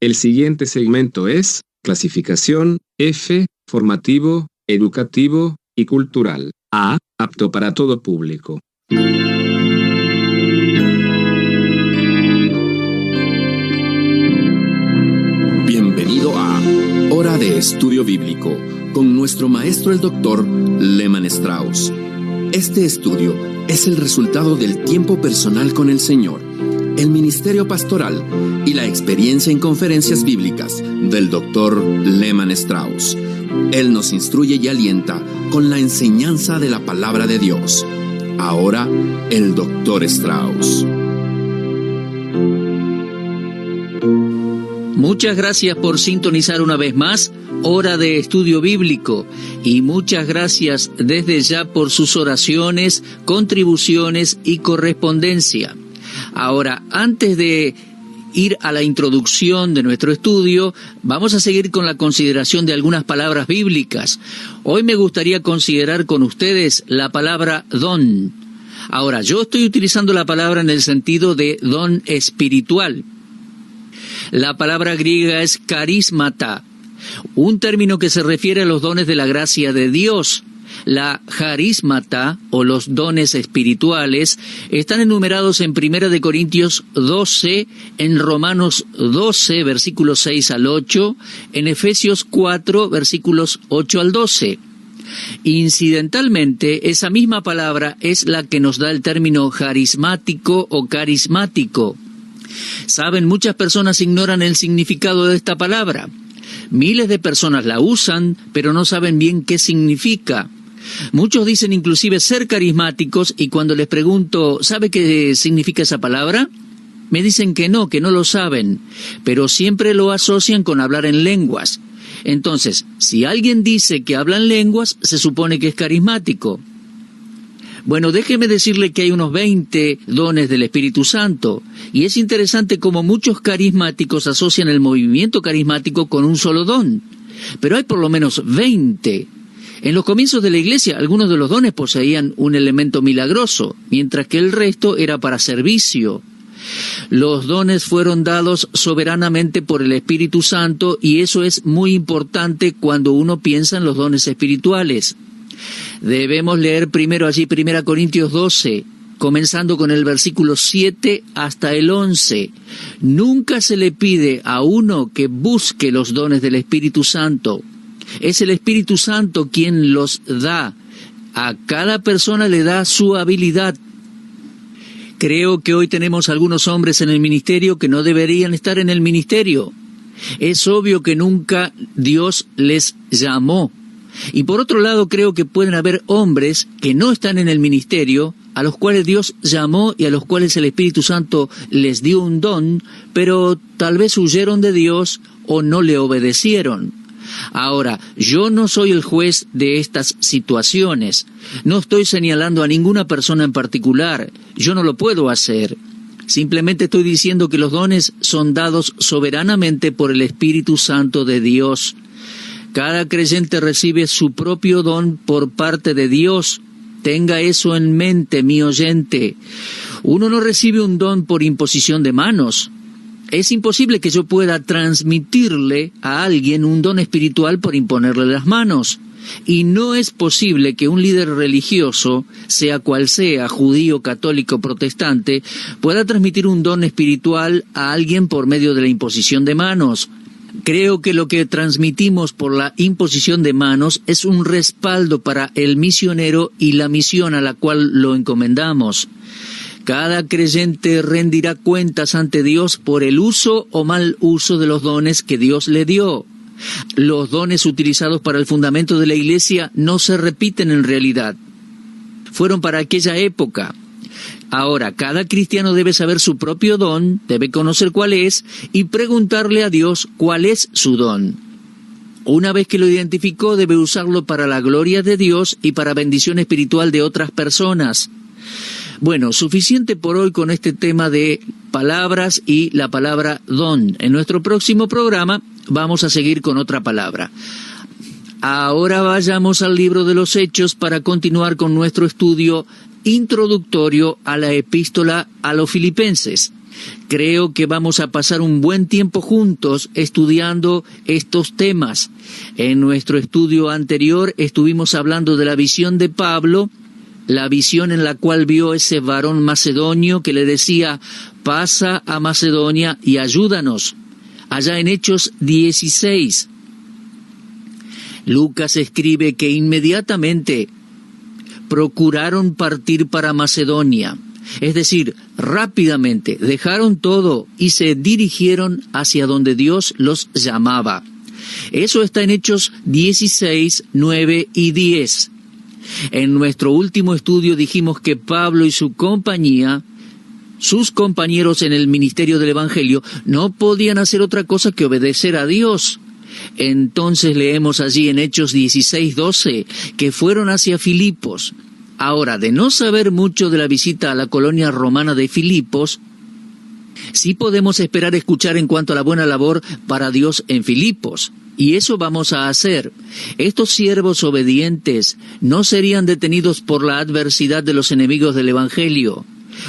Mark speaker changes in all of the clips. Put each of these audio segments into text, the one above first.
Speaker 1: El siguiente segmento es clasificación F, formativo, educativo y cultural. A, apto para todo público.
Speaker 2: Bienvenido a Hora de Estudio Bíblico con nuestro maestro el Dr. Lehman Strauss. Este estudio es el resultado del tiempo personal con el Señor, el ministerio pastoral y la experiencia en conferencias bíblicas del Dr. Lehman Strauss. Él nos instruye y alienta con la enseñanza de la palabra de Dios. Ahora, el Dr. Strauss.
Speaker 3: Muchas gracias por sintonizar una vez más Hora de Estudio Bíblico, y muchas gracias desde ya por sus oraciones, contribuciones y correspondencia. Ahora, antes de ir a la introducción de nuestro estudio, vamos a seguir con la consideración de algunas palabras bíblicas. Hoy me gustaría considerar con ustedes la palabra don. Ahora, yo estoy utilizando la palabra en el sentido de don espiritual. La palabra griega es carismata, un término que se refiere a los dones de la gracia de Dios. La charismata, o los dones espirituales, están enumerados en 1 Corintios 12, en Romanos 12, versículos 6 al 8, en Efesios 4, versículos 8 al 12. Incidentalmente, esa misma palabra es la que nos da el término carismático o carismático. Saben, muchas personas ignoran el significado de esta palabra. Miles de personas la usan, pero no saben bien qué significa. Muchos dicen inclusive ser carismáticos, y cuando les pregunto, ¿sabe qué significa esa palabra?, me dicen que no lo saben, pero siempre lo asocian con hablar en lenguas. Entonces, si alguien dice que habla en lenguas, se supone que es carismático. Bueno, déjeme decirle que hay unos 20 dones del Espíritu Santo, y es interesante cómo muchos carismáticos asocian el movimiento carismático con un solo don, pero hay por lo menos 20. En los comienzos de la Iglesia, algunos de los dones poseían un elemento milagroso, mientras que el resto era para servicio. Los dones fueron dados soberanamente por el Espíritu Santo, y eso es muy importante cuando uno piensa en los dones espirituales. Debemos leer primero allí 1 Corintios 12, comenzando con el versículo 7 hasta el 11. Nunca se le pide a uno que busque los dones del Espíritu Santo. Es el Espíritu Santo quien los da. A cada persona le da su habilidad. Creo que hoy tenemos algunos hombres en el ministerio que no deberían estar en el ministerio. Es obvio que nunca Dios les llamó. Y por otro lado, creo que pueden haber hombres que no están en el ministerio, a los cuales Dios llamó y a los cuales el Espíritu Santo les dio un don, pero tal vez huyeron de Dios o no le obedecieron. Ahora, yo no soy el juez de estas situaciones. No estoy señalando a ninguna persona en particular. Yo no lo puedo hacer. Simplemente estoy diciendo que los dones son dados soberanamente por el Espíritu Santo de Dios. Cada creyente recibe su propio don por parte de Dios. Tenga eso en mente, mi oyente. Uno no recibe un don por imposición de manos. Es imposible que yo pueda transmitirle a alguien un don espiritual por imponerle las manos. Y no es posible que un líder religioso, sea cual sea, judío, católico, protestante, pueda transmitir un don espiritual a alguien por medio de la imposición de manos. Creo que lo que transmitimos por la imposición de manos es un respaldo para el misionero y la misión a la cual lo encomendamos. Cada creyente rendirá cuentas ante Dios por el uso o mal uso de los dones que Dios le dio. Los dones utilizados para el fundamento de la Iglesia no se repiten en realidad. Fueron para aquella época. Ahora, cada cristiano debe saber su propio don, debe conocer cuál es y preguntarle a Dios cuál es su don. Una vez que lo identificó, debe usarlo para la gloria de Dios y para bendición espiritual de otras personas. Bueno, suficiente por hoy con este tema de palabras y la palabra don. En nuestro próximo programa vamos a seguir con otra palabra. Ahora vayamos al libro de los Hechos para continuar con nuestro estudio introductorio a la epístola a los Filipenses. Creo que vamos a pasar un buen tiempo juntos estudiando estos temas. En nuestro estudio anterior estuvimos hablando de la visión de Pablo, la visión en la cual vio ese varón macedonio que le decía, pasa a Macedonia y ayúdanos. Allá en Hechos 16, Lucas escribe que inmediatamente procuraron partir para Macedonia. Es decir, rápidamente dejaron todo y se dirigieron hacia donde Dios los llamaba. Eso está en Hechos 16, 9 y 10. En nuestro último estudio dijimos que Pablo y su compañía, sus compañeros en el ministerio del Evangelio, no podían hacer otra cosa que obedecer a Dios. Entonces leemos allí en Hechos 16, 12, que fueron hacia Filipos. Ahora, de no saber mucho de la visita a la colonia romana de Filipos, sí podemos esperar escuchar en cuanto a la buena labor para Dios en Filipos. Y eso vamos a hacer. Estos siervos obedientes no serían detenidos por la adversidad de los enemigos del Evangelio.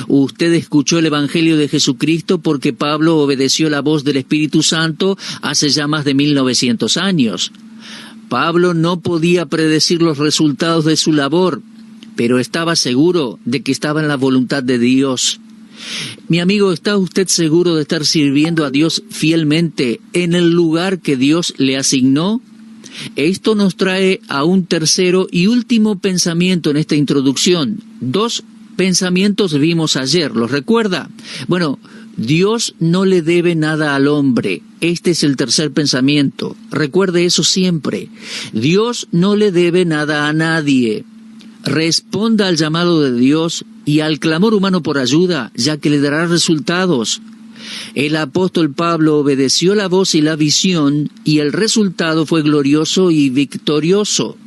Speaker 3: Usted escuchó el Evangelio de Jesucristo porque Pablo obedeció la voz del Espíritu Santo hace ya más de 1900 años. Pablo no podía predecir los resultados de su labor, pero estaba seguro de que estaba en la voluntad de Dios. Mi amigo, ¿está usted seguro de estar sirviendo a Dios fielmente en el lugar que Dios le asignó? Esto nos trae a un tercero y último pensamiento en esta introducción. 2 pensamientos vimos ayer, ¿los recuerda? Bueno, Dios no le debe nada al hombre. Este es el tercer pensamiento. Recuerde eso siempre. Dios no le debe nada a nadie. Responda al llamado de Dios y al clamor humano por ayuda, ya que le dará resultados. El apóstol Pablo obedeció la voz y la visión, y el resultado fue glorioso y victorioso.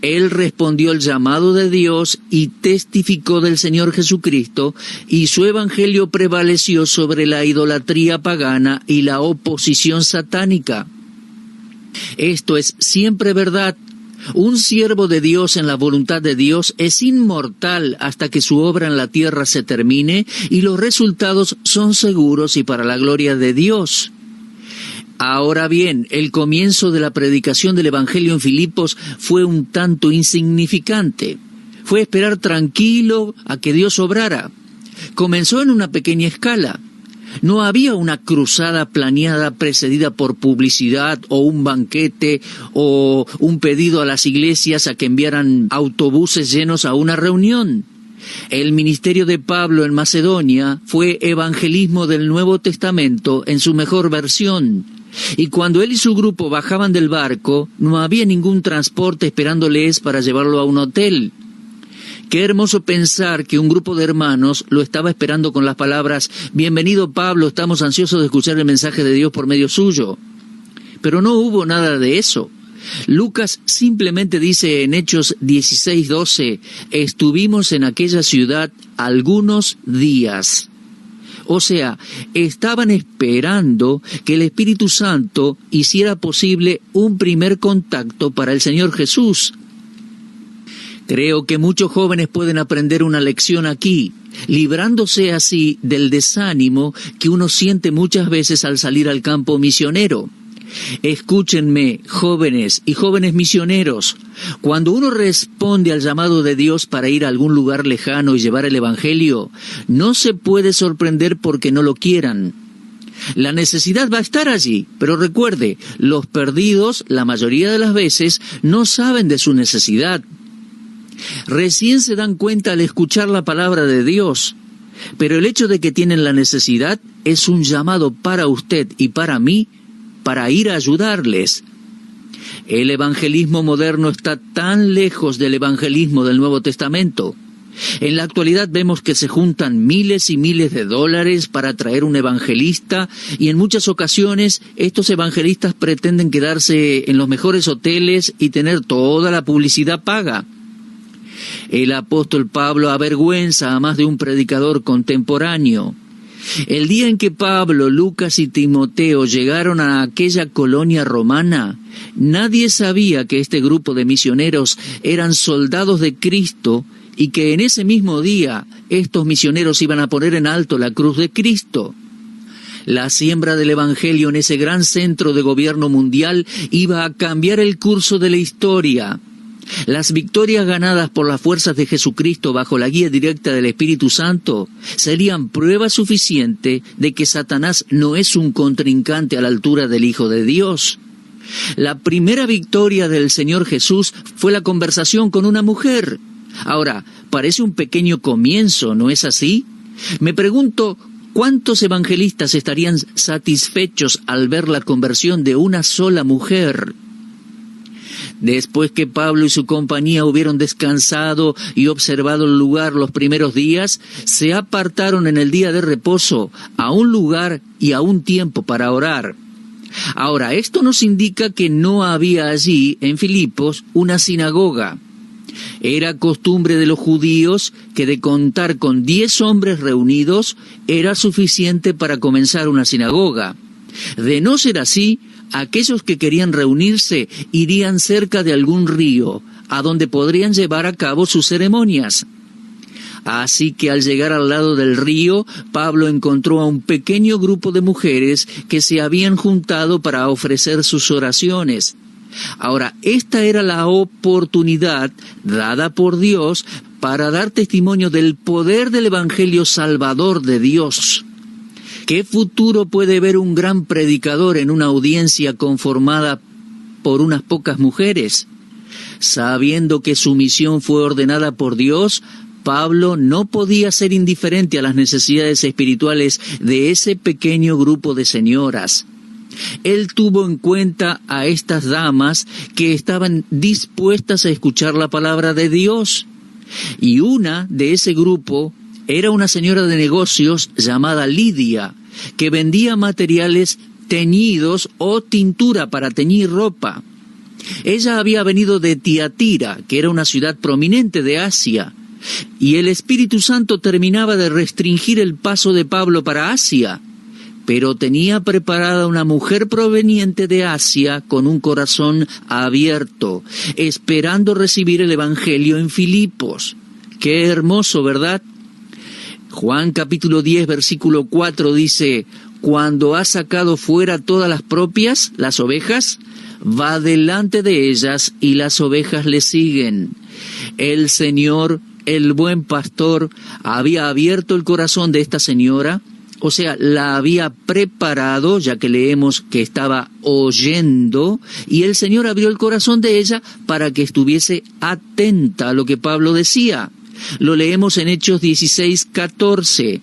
Speaker 3: Él respondió al llamado de Dios y testificó del Señor Jesucristo, y su evangelio prevaleció sobre la idolatría pagana y la oposición satánica. Esto es siempre verdad. Un siervo de Dios en la voluntad de Dios es inmortal hasta que su obra en la tierra se termine, y los resultados son seguros y para la gloria de Dios. Ahora bien, el comienzo de la predicación del Evangelio en Filipos fue un tanto insignificante. Fue esperar tranquilo a que Dios obrara. Comenzó en una pequeña escala. No había una cruzada planeada precedida por publicidad o un banquete o un pedido a las iglesias a que enviaran autobuses llenos a una reunión. El ministerio de Pablo en Macedonia fue evangelismo del Nuevo Testamento en su mejor versión. Y cuando él y su grupo bajaban del barco, no había ningún transporte esperándoles para llevarlo a un hotel. Qué hermoso pensar que un grupo de hermanos lo estaba esperando con las palabras, «Bienvenido Pablo, estamos ansiosos de escuchar el mensaje de Dios por medio suyo». Pero no hubo nada de eso. Lucas simplemente dice en Hechos 16:12, «Estuvimos en aquella ciudad algunos días». O sea, estaban esperando que el Espíritu Santo hiciera posible un primer contacto para el Señor Jesús. Creo que muchos jóvenes pueden aprender una lección aquí, librándose así del desánimo que uno siente muchas veces al salir al campo misionero. Escúchenme, jóvenes y jóvenes misioneros, cuando uno responde al llamado de Dios para ir a algún lugar lejano y llevar el Evangelio, no se puede sorprender porque no lo quieran. La necesidad va a estar allí, pero recuerde, los perdidos, la mayoría de las veces, no saben de su necesidad. Recién se dan cuenta al escuchar la palabra de Dios, pero el hecho de que tienen la necesidad es un llamado para usted y para mí, para ir a ayudarles. El evangelismo moderno está tan lejos del evangelismo del Nuevo Testamento. En la actualidad vemos que se juntan miles y miles de dólares para traer un evangelista, y en muchas ocasiones estos evangelistas pretenden quedarse en los mejores hoteles y tener toda la publicidad paga. El apóstol Pablo avergüenza a más de un predicador contemporáneo. El día en que Pablo, Lucas y Timoteo llegaron a aquella colonia romana, nadie sabía que este grupo de misioneros eran soldados de Cristo y que en ese mismo día estos misioneros iban a poner en alto la cruz de Cristo. La siembra del Evangelio en ese gran centro de gobierno mundial iba a cambiar el curso de la historia. Las victorias ganadas por las fuerzas de Jesucristo bajo la guía directa del Espíritu Santo serían prueba suficiente de que Satanás no es un contrincante a la altura del Hijo de Dios. La primera victoria del Señor Jesús fue la conversación con una mujer. Ahora, parece un pequeño comienzo, ¿no es así? Me pregunto, ¿cuántos evangelistas estarían satisfechos al ver la conversión de una sola mujer? Después que Pablo y su compañía hubieron descansado y observado el lugar los primeros días, se apartaron en el día de reposo a un lugar y a un tiempo para orar. Ahora, esto nos indica que no había allí, en Filipos, una sinagoga. Era costumbre de los judíos que de contar con 10 hombres reunidos era suficiente para comenzar una sinagoga. De no ser así, aquellos que querían reunirse irían cerca de algún río, a donde podrían llevar a cabo sus ceremonias. Así que al llegar al lado del río, Pablo encontró a un pequeño grupo de mujeres que se habían juntado para ofrecer sus oraciones. Ahora, esta era la oportunidad dada por Dios para dar testimonio del poder del Evangelio salvador de Dios. ¿Qué futuro puede ver un gran predicador en una audiencia conformada por unas pocas mujeres? Sabiendo que su misión fue ordenada por Dios, Pablo no podía ser indiferente a las necesidades espirituales de ese pequeño grupo de señoras. Él tuvo en cuenta a estas damas que estaban dispuestas a escuchar la palabra de Dios. Y una de ese grupo era una señora de negocios llamada Lidia, que vendía materiales teñidos o tintura para teñir ropa. Ella había venido de Tiatira, que era una ciudad prominente de Asia, y el Espíritu Santo terminaba de restringir el paso de Pablo para Asia, pero tenía preparada una mujer proveniente de Asia con un corazón abierto, esperando recibir el Evangelio en Filipos. ¡Qué hermoso!, ¿verdad? Juan capítulo 10, versículo 4 dice, «Cuando ha sacado fuera todas las propias, las ovejas, va delante de ellas y las ovejas le siguen». El Señor, el buen pastor, había abierto el corazón de esta señora, o sea, la había preparado, ya que leemos que estaba oyendo, y el Señor abrió el corazón de ella para que estuviese atenta a lo que Pablo decía. Lo leemos en Hechos 16:14.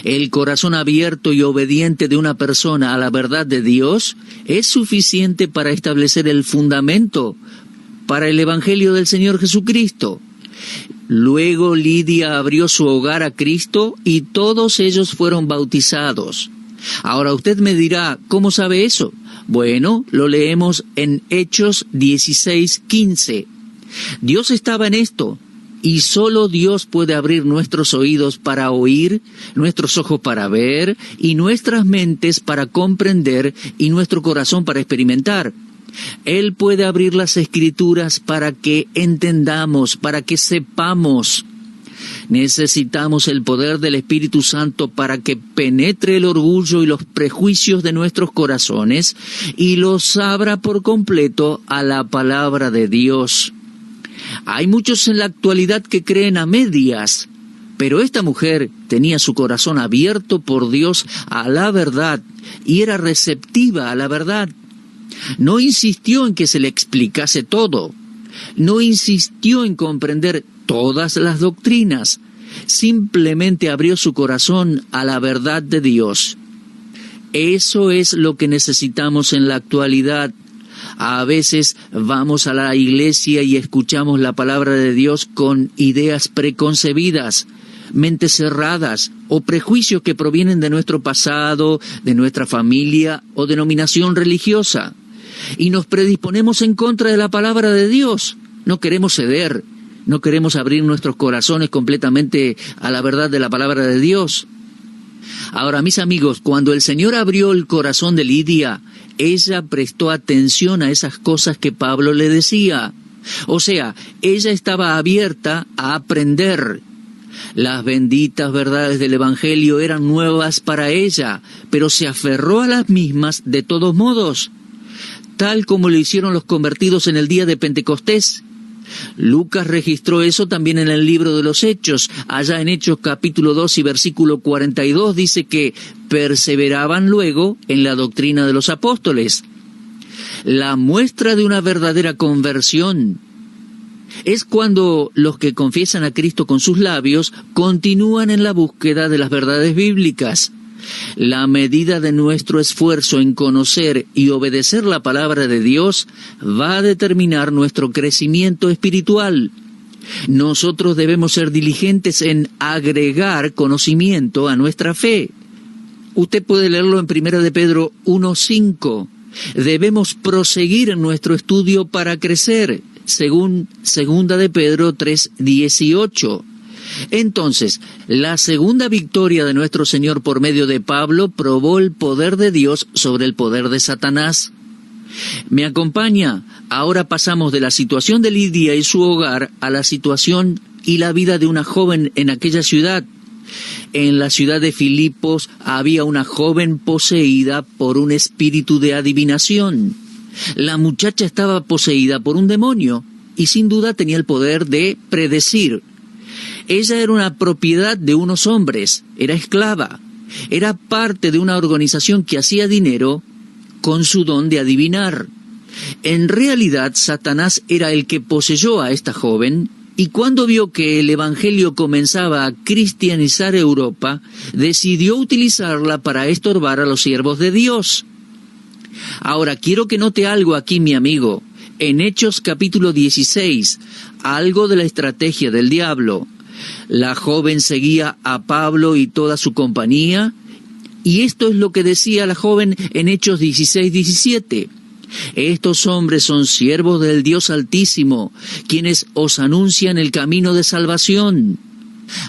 Speaker 3: El corazón abierto y obediente de una persona a la verdad de Dios es suficiente para establecer el fundamento para el Evangelio del Señor Jesucristo. Luego Lidia abrió su hogar a Cristo y todos ellos fueron bautizados. Ahora usted me dirá, ¿cómo sabe eso? Bueno, lo leemos en Hechos 16:15. Dios estaba en esto. Y solo Dios puede abrir nuestros oídos para oír, nuestros ojos para ver, y nuestras mentes para comprender, y nuestro corazón para experimentar. Él puede abrir las Escrituras para que entendamos, para que sepamos. Necesitamos el poder del Espíritu Santo para que penetre el orgullo y los prejuicios de nuestros corazones y los abra por completo a la palabra de Dios. Hay muchos en la actualidad que creen a medias, pero esta mujer tenía su corazón abierto por Dios a la verdad y era receptiva a la verdad. No insistió en que se le explicase todo, no insistió en comprender todas las doctrinas, simplemente abrió su corazón a la verdad de Dios. Eso es lo que necesitamos en la actualidad. A veces vamos a la iglesia y escuchamos la palabra de Dios con ideas preconcebidas, mentes cerradas o prejuicios que provienen de nuestro pasado, de nuestra familia o denominación religiosa. Y nos predisponemos en contra de la palabra de Dios. No queremos ceder, no queremos abrir nuestros corazones completamente a la verdad de la palabra de Dios. Ahora, mis amigos, cuando el Señor abrió el corazón de Lidia, ella prestó atención a esas cosas que Pablo le decía. O sea, ella estaba abierta a aprender. Las benditas verdades del Evangelio eran nuevas para ella, pero se aferró a las mismas de todos modos, tal como lo hicieron los convertidos en el día de Pentecostés. Lucas registró eso también en el libro de los Hechos. Allá en Hechos capítulo 2 y versículo 42 dice que perseveraban luego en la doctrina de los apóstoles. La muestra de una verdadera conversión es cuando los que confiesan a Cristo con sus labios continúan en la búsqueda de las verdades bíblicas. La medida de nuestro esfuerzo en conocer y obedecer la palabra de Dios va a determinar nuestro crecimiento espiritual. Nosotros debemos ser diligentes en agregar conocimiento a nuestra fe. Usted puede leerlo en 1 de Pedro 1:5. Debemos proseguir en nuestro estudio para crecer, según 2 de Pedro 3:18. Entonces, la segunda victoria de nuestro Señor por medio de Pablo probó el poder de Dios sobre el poder de Satanás. ¿Me acompaña? Ahora pasamos de la situación de Lidia y su hogar a la situación y la vida de una joven en aquella ciudad. En la ciudad de Filipos había una joven poseída por un espíritu de adivinación. La muchacha estaba poseída por un demonio y sin duda tenía el poder de predecir. Ella era una propiedad de unos hombres, era esclava, era parte de una organización que hacía dinero con su don de adivinar. En realidad, Satanás era el que poseyó a esta joven, y cuando vio que el Evangelio comenzaba a cristianizar Europa, decidió utilizarla para estorbar a los siervos de Dios. Ahora, quiero que note algo aquí, mi amigo. En Hechos capítulo 16, algo de la estrategia del diablo. La joven seguía a Pablo y toda su compañía, y esto es lo que decía la joven en Hechos 16:17. Estos hombres son siervos del Dios Altísimo, quienes os anuncian el camino de salvación.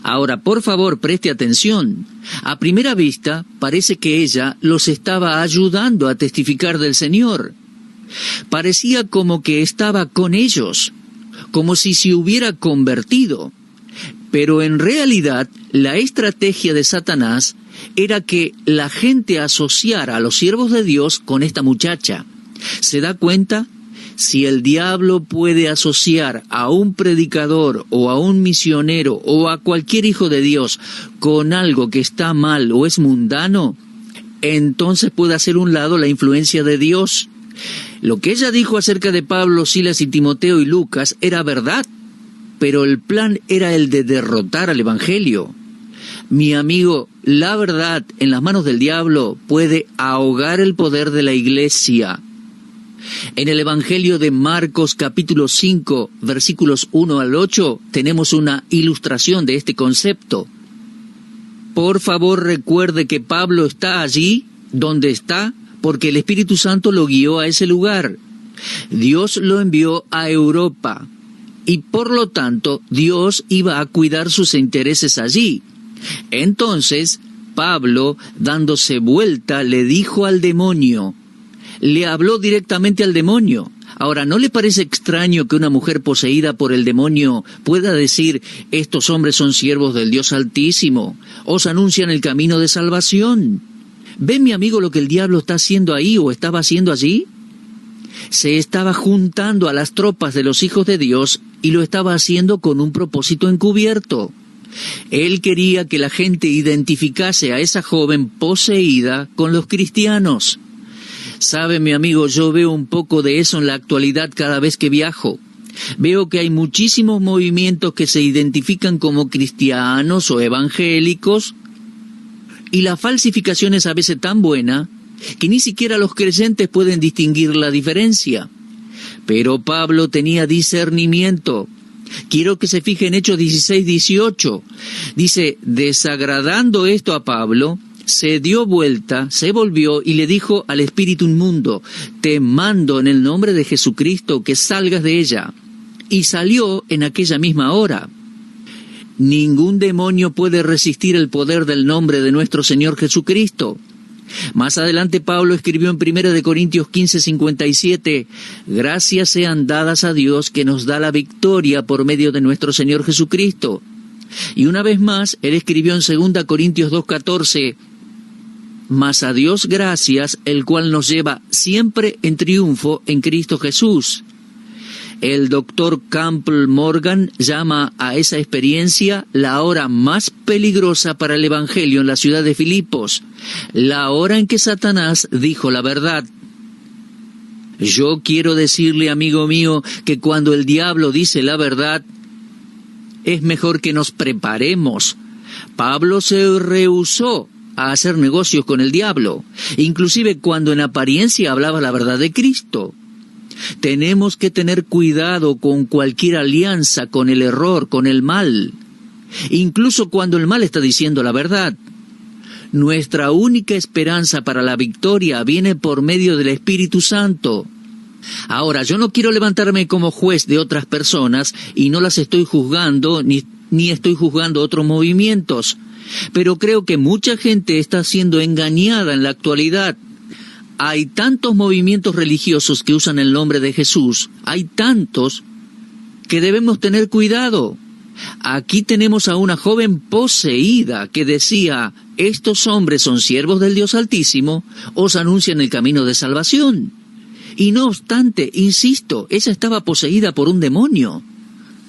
Speaker 3: Ahora, por favor, preste atención. A primera vista, parece que ella los estaba ayudando a testificar del Señor. Parecía como que estaba con ellos, como si se hubiera convertido. Pero en realidad, la estrategia de Satanás era que la gente asociara a los siervos de Dios con esta muchacha. ¿Se da cuenta? Si el diablo puede asociar a un predicador o a un misionero o a cualquier hijo de Dios con algo que está mal o es mundano, entonces puede hacer un lado la influencia de Dios. Lo que ella dijo acerca de Pablo, Silas y Timoteo y Lucas era verdad, pero el plan era el de derrotar al Evangelio. Mi amigo, la verdad en las manos del diablo puede ahogar el poder de la iglesia. En el Evangelio de Marcos capítulo 5, versículos 1 al 8, tenemos una ilustración de este concepto. Por favor, recuerde que Pablo está allí donde está porque el Espíritu Santo lo guió a ese lugar. Dios lo envió a Europa y por lo tanto Dios iba a cuidar sus intereses allí. Entonces, Pablo, dándose vuelta, le dijo al demonio, le habló directamente al demonio. Ahora, ¿no le parece extraño que una mujer poseída por el demonio pueda decir, estos hombres son siervos del Dios Altísimo, os anuncian el camino de salvación? ¿Ve, mi amigo, lo que el diablo está haciendo ahí o estaba haciendo allí? Se estaba juntando a las tropas de los hijos de Dios y lo estaba haciendo con un propósito encubierto. Él quería que la gente identificase a esa joven poseída con los cristianos. Sabe, mi amigo, yo veo un poco de eso en la actualidad cada vez que viajo. Veo que hay muchísimos movimientos que se identifican como cristianos o evangélicos, y la falsificación es a veces tan buena que ni siquiera los creyentes pueden distinguir la diferencia. Pero Pablo tenía discernimiento. Quiero que se fije en Hechos 16:18. Dice, desagradando esto a Pablo, se dio vuelta, se volvió y le dijo al espíritu inmundo, te mando en el nombre de Jesucristo que salgas de ella. Y salió en aquella misma hora. Ningún demonio puede resistir el poder del nombre de nuestro Señor Jesucristo. Más adelante Pablo escribió en 1 Corintios 15:57, gracias sean dadas a Dios que nos da la victoria por medio de nuestro Señor Jesucristo. Y una vez más, él escribió en 2 Corintios 2:14, mas a Dios gracias, el cual nos lleva siempre en triunfo en Cristo Jesús. El doctor Campbell Morgan llama a esa experiencia la hora más peligrosa para el Evangelio en la ciudad de Filipos, la hora en que Satanás dijo la verdad. Yo quiero decirle, amigo mío, que cuando el diablo dice la verdad, es mejor que nos preparemos. Pablo se rehusó a hacer negocios con el diablo, inclusive cuando en apariencia hablaba la verdad de Cristo. Tenemos que tener cuidado con cualquier alianza con el error, con el mal, incluso cuando el mal está diciendo la verdad. Nuestra única esperanza para la victoria viene por medio del Espíritu Santo. Ahora, yo no quiero levantarme como juez de otras personas y no las estoy juzgando, ni estoy juzgando otros movimientos, pero creo que mucha gente está siendo engañada en la actualidad. Hay tantos movimientos religiosos que usan el nombre de Jesús, hay tantos que debemos tener cuidado. Aquí tenemos a una joven poseída que decía, estos hombres son siervos del Dios Altísimo, os anuncian el camino de salvación. Y no obstante, insisto, ella estaba poseída por un demonio.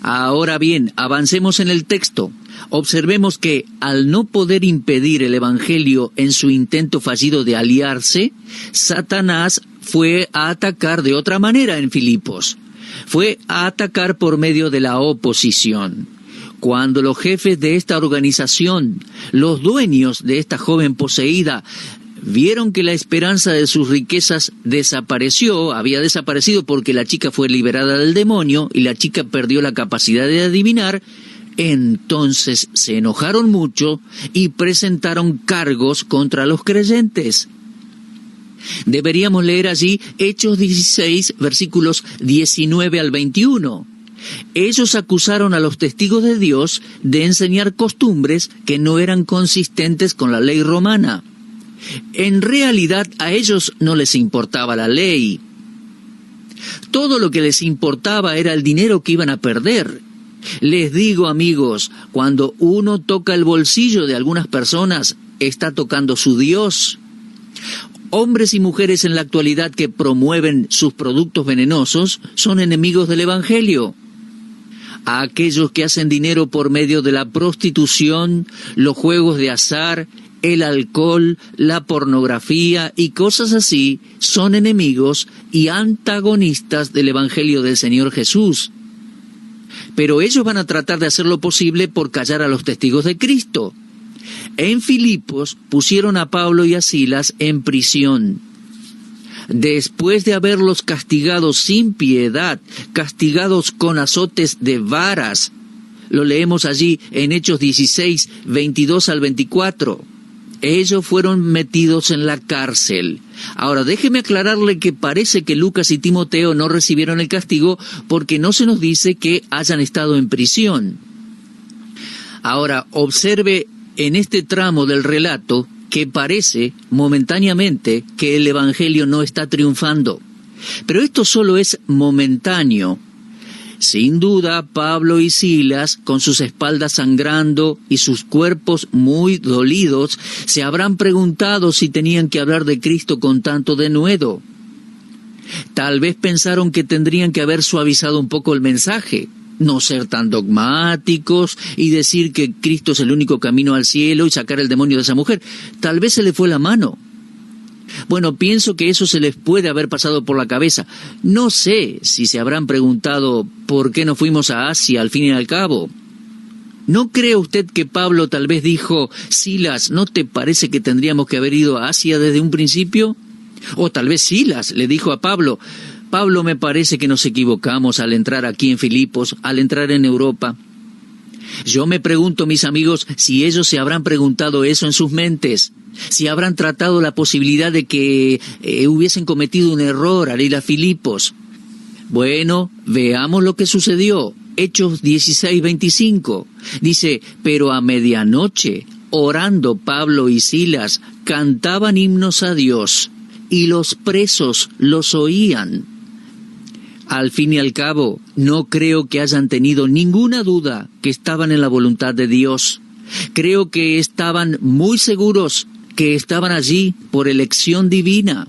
Speaker 3: Ahora bien, avancemos en el texto. Observemos que, al no poder impedir el Evangelio en su intento fallido de aliarse, Satanás fue a atacar de otra manera en Filipos. Fue a atacar por medio de la oposición. Cuando los jefes de esta organización, los dueños de esta joven poseída, vieron que la esperanza de sus riquezas había desaparecido porque la chica fue liberada del demonio y la chica perdió la capacidad de adivinar, entonces se enojaron mucho y presentaron cargos contra los creyentes. Deberíamos leer allí Hechos 16, versículos 19 al 21. Ellos acusaron a los testigos de Dios de enseñar costumbres que no eran consistentes con la ley romana. En realidad a ellos no les importaba la ley. Todo lo que les importaba era el dinero que iban a perder. Les digo, amigos, cuando uno toca el bolsillo de algunas personas, está tocando su Dios. Hombres y mujeres en la actualidad que promueven sus productos venenosos son enemigos del Evangelio. A aquellos que hacen dinero por medio de la prostitución, los juegos de azar, el alcohol, la pornografía y cosas así, son enemigos y antagonistas del Evangelio del Señor Jesús. Pero ellos van a tratar de hacer lo posible por callar a los testigos de Cristo. En Filipos pusieron a Pablo y a Silas en prisión. Después de haberlos castigado sin piedad, castigados con azotes de varas, lo leemos allí en Hechos 16, 22 al 24. Ellos fueron metidos en la cárcel. Ahora, déjeme aclararle que parece que Lucas y Timoteo no recibieron el castigo porque no se nos dice que hayan estado en prisión. Ahora, observe en este tramo del relato que parece momentáneamente que el Evangelio no está triunfando. Pero esto solo es momentáneo. Sin duda, Pablo y Silas, con sus espaldas sangrando y sus cuerpos muy dolidos, se habrán preguntado si tenían que hablar de Cristo con tanto denuedo. Tal vez pensaron que tendrían que haber suavizado un poco el mensaje, no ser tan dogmáticos y decir que Cristo es el único camino al cielo y sacar el demonio de esa mujer. Tal vez se le fue la mano. Bueno, pienso que eso se les puede haber pasado por la cabeza. No sé si se habrán preguntado por qué no fuimos a Asia al fin y al cabo. ¿No cree usted que Pablo tal vez dijo, Silas, ¿no te parece que tendríamos que haber ido a Asia desde un principio? O tal vez Silas le dijo a Pablo, Pablo, me parece que nos equivocamos al entrar aquí en Filipos, al entrar en Europa. Yo me pregunto, mis amigos, si ellos se habrán preguntado eso en sus mentes. Si habrán tratado la posibilidad de que hubiesen cometido un error al ir a Filipos. Bueno, veamos lo que sucedió. Hechos 16:25. Dice, pero a medianoche, orando Pablo y Silas, cantaban himnos a Dios, y los presos los oían. Al fin y al cabo, no creo que hayan tenido ninguna duda que estaban en la voluntad de Dios. Creo que estaban muy seguros que estaban allí por elección divina.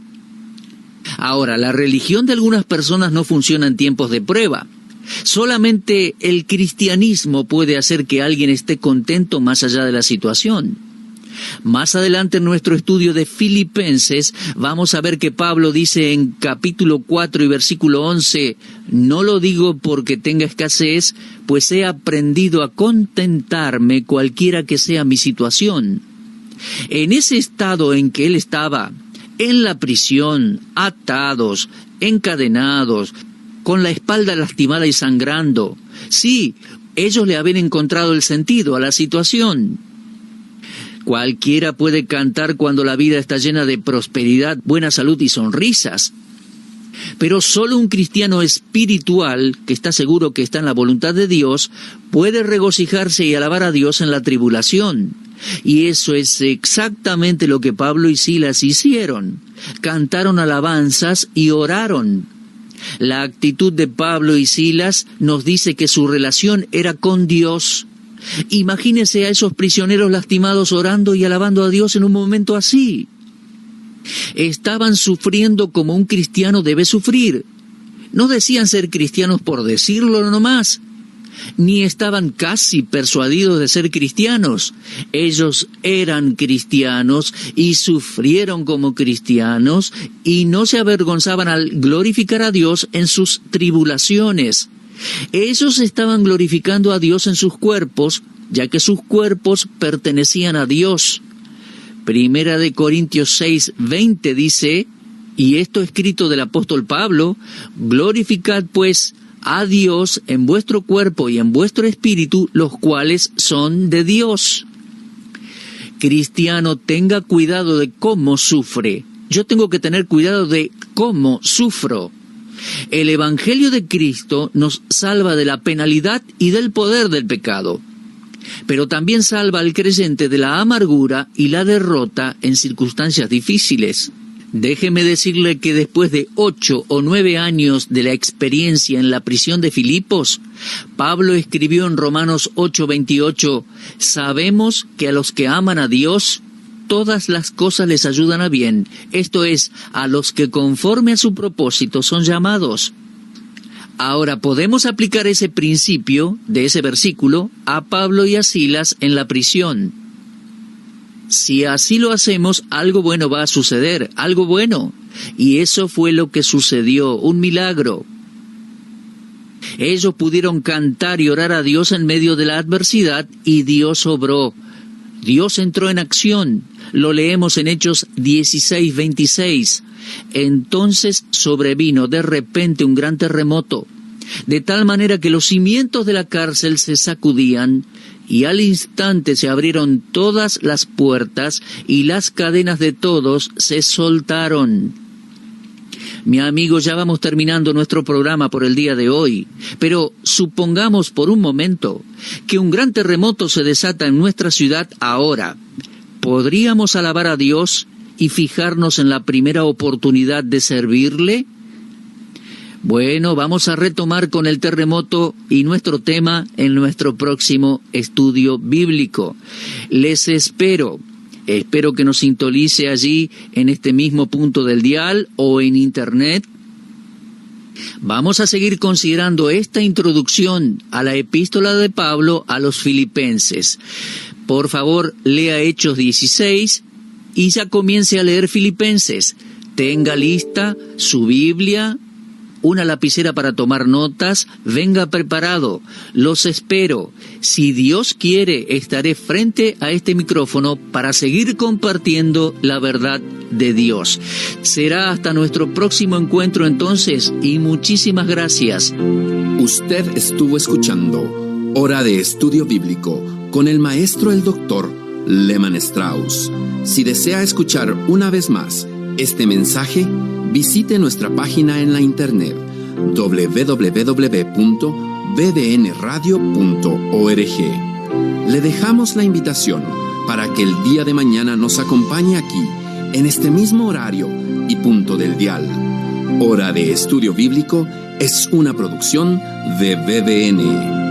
Speaker 3: Ahora, la religión de algunas personas no funciona en tiempos de prueba. Solamente el cristianismo puede hacer que alguien esté contento más allá de la situación. Más adelante en nuestro estudio de Filipenses vamos a ver que Pablo dice en capítulo 4 y versículo 11, «No lo digo porque tenga escasez, pues he aprendido a contentarme cualquiera que sea mi situación». En ese estado en que él estaba, en la prisión, atados, encadenados, con la espalda lastimada y sangrando, sí, ellos le habían encontrado el sentido a la situación. Cualquiera puede cantar cuando la vida está llena de prosperidad, buena salud y sonrisas. Pero solo un cristiano espiritual, que está seguro que está en la voluntad de Dios, puede regocijarse y alabar a Dios en la tribulación. Y eso es exactamente lo que Pablo y Silas hicieron. Cantaron alabanzas y oraron. La actitud de Pablo y Silas nos dice que su relación era con Dios. Imagínese a esos prisioneros lastimados orando y alabando a Dios en un momento así. Estaban sufriendo como un cristiano debe sufrir. No decían ser cristianos por decirlo nomás, ni estaban casi persuadidos de ser cristianos. Ellos eran cristianos y sufrieron como cristianos y no se avergonzaban al glorificar a Dios en sus tribulaciones. Ellos estaban glorificando a Dios en sus cuerpos, ya que sus cuerpos pertenecían a Dios. Primera de Corintios 6:20 dice, y esto escrito del apóstol Pablo, glorificad pues a Dios en vuestro cuerpo y en vuestro espíritu, los cuales son de Dios. Cristiano, tenga cuidado de cómo sufre. Yo tengo que tener cuidado de cómo sufro. El Evangelio de Cristo nos salva de la penalidad y del poder del pecado, pero también salva al creyente de la amargura y la derrota en circunstancias difíciles. Déjeme decirle que después de 8 o 9 años de la experiencia en la prisión de Filipos, Pablo escribió en Romanos 8:28, «Sabemos que a los que aman a Dios, todas las cosas les ayudan a bien, esto es, a los que conforme a su propósito son llamados». Ahora podemos aplicar ese principio de ese versículo a Pablo y a Silas en la prisión. Si así lo hacemos, algo bueno va a suceder, algo bueno. Y eso fue lo que sucedió, un milagro. Ellos pudieron cantar y orar a Dios en medio de la adversidad y Dios obró. Dios entró en acción. Lo leemos en Hechos 16:26. Entonces sobrevino de repente un gran terremoto, de tal manera que los cimientos de la cárcel se sacudían, y al instante se abrieron todas las puertas y las cadenas de todos se soltaron. Mi amigo, ya vamos terminando nuestro programa por el día de hoy, pero supongamos por un momento que un gran terremoto se desata en nuestra ciudad ahora. ¿Podríamos alabar a Dios y fijarnos en la primera oportunidad de servirle? Bueno, vamos a retomar con el terremoto y nuestro tema en nuestro próximo estudio bíblico. Les espero que nos sintonice allí en este mismo punto del dial o en internet. Vamos a seguir considerando esta introducción a la epístola de Pablo a los Filipenses. Por favor, lea Hechos 16 y ya comience a leer Filipenses. Tenga lista su Biblia, una lapicera para tomar notas, venga preparado. Los espero. Si Dios quiere, estaré frente a este micrófono para seguir compartiendo la verdad de Dios. Será hasta nuestro próximo encuentro entonces, y muchísimas gracias.
Speaker 2: Usted estuvo escuchando Hora de Estudio Bíblico con el maestro el doctor Lehman Strauss. Si desea escuchar una vez más este mensaje, visite nuestra página en la internet www.bbnradio.org. Le dejamos la invitación para que el día de mañana nos acompañe aquí, en este mismo horario y punto del dial. Hora de Estudio Bíblico es una producción de BBN.